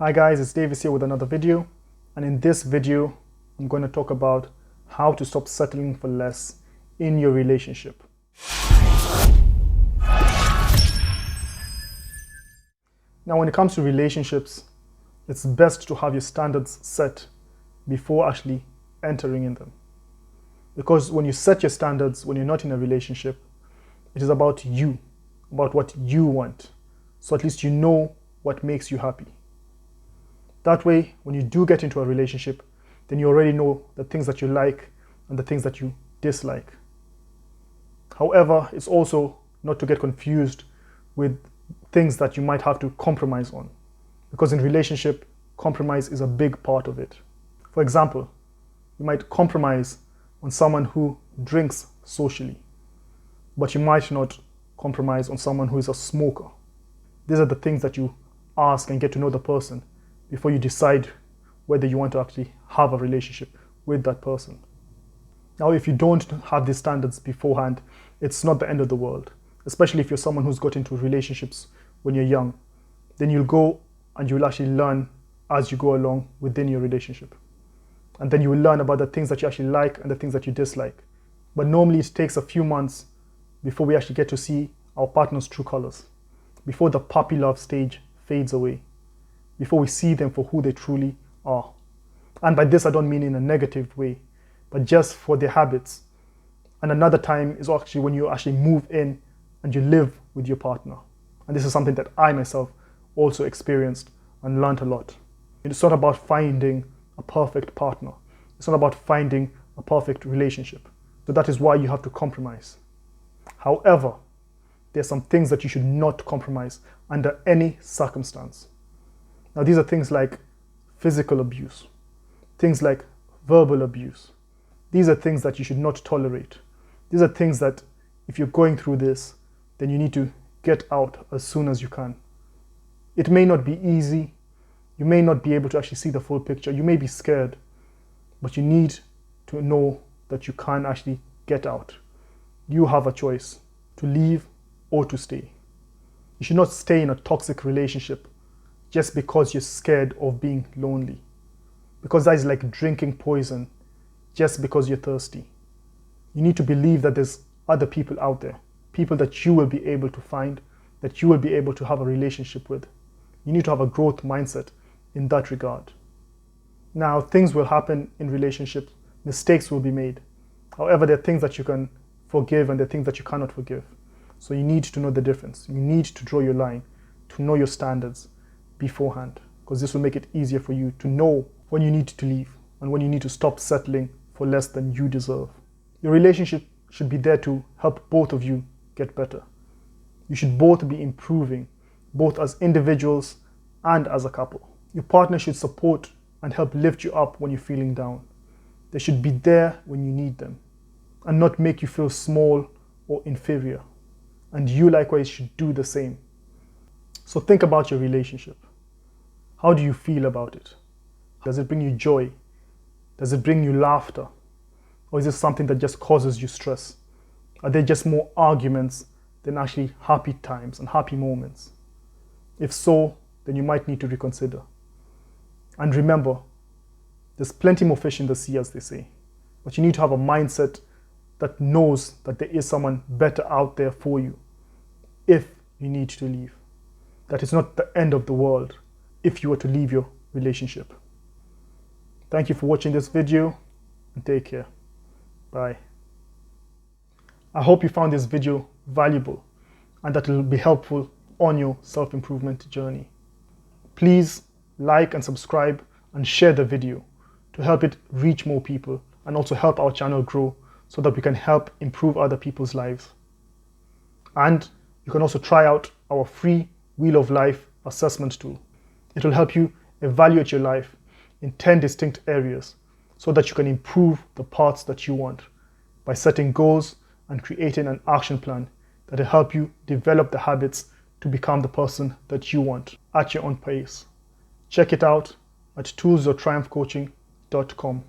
Hi guys, it's Davis here with another video, and in this video I'm going to talk about how to stop settling for less in your relationship. Now when it comes to relationships, it's best to have your standards set before actually entering in them. Because when you set your standards when you're not in a relationship, it is about you, about what you want. So at least you know what makes you happy. That way, when you do get into a relationship, then you already know the things that you like and the things that you dislike. However, it's also not to get confused with things that you might have to compromise on. Because in relationship, compromise is a big part of it. For example, you might compromise on someone who drinks socially, but you might not compromise on someone who is a smoker. These are the things that you ask and get to know the person before you decide whether you want to actually have a relationship with that person. Now, if you don't have these standards beforehand, it's not the end of the world, especially if you're someone who's got into relationships when you're young. Then you'll go and you'll actually learn as you go along within your relationship. And then you will learn about the things that you actually like and the things that you dislike. But normally it takes a few months before we actually get to see our partner's true colors, before the puppy love stage fades away, before we see them for who they truly are. And by this, I don't mean in a negative way, but just for their habits. And another time is actually when you actually move in and you live with your partner. And this is something that I myself also experienced and learned a lot. It's not about finding a perfect partner. It's not about finding a perfect relationship. So that is why you have to compromise. However, there are some things that you should not compromise under any circumstance. Now, these are things like physical abuse, things like verbal abuse. These are things that you should not tolerate. These are things that if you're going through this, then you need to get out as soon as you can. It may not be easy. You may not be able to actually see the full picture. You may be scared, but you need to know that you can actually get out. You have a choice to leave or to stay. You should not stay in a toxic relationship just because you're scared of being lonely. Because that is like drinking poison just because you're thirsty. You need to believe that there's other people out there, people that you will be able to find, that you will be able to have a relationship with. You need to have a growth mindset in that regard. Now, things will happen in relationships, mistakes will be made. However, there are things that you can forgive and there are things that you cannot forgive. So you need to know the difference. You need to draw your line, to know your standards beforehand, because this will make it easier for you to know when you need to leave and when you need to stop settling for less than you deserve. Your relationship should be there to help both of you get better. You should both be improving, both as individuals and as a couple. Your partner should support and help lift you up when you're feeling down. They should be there when you need them and not make you feel small or inferior. And you likewise should do the same. So think about your relationship. How do you feel about it? Does it bring you joy? Does it bring you laughter? Or is it something that just causes you stress? Are there just more arguments than actually happy times and happy moments? If so, then you might need to reconsider. And remember, there's plenty more fish in the sea, as they say. But you need to have a mindset that knows that there is someone better out there for you if you need to leave. That it's not the end of the world if you were to leave your relationship. Thank you for watching this video and take care. Bye. I hope you found this video valuable and that it will be helpful on your self-improvement journey. Please like and subscribe and share the video to help it reach more people and also help our channel grow so that we can help improve other people's lives. And you can also try out our free Wheel of Life assessment tool. It will help you evaluate your life in 10 distinct areas so that you can improve the parts that you want by setting goals and creating an action plan that will help you develop the habits to become the person that you want at your own pace. Check it out at toolsyourtriumphcoaching.com.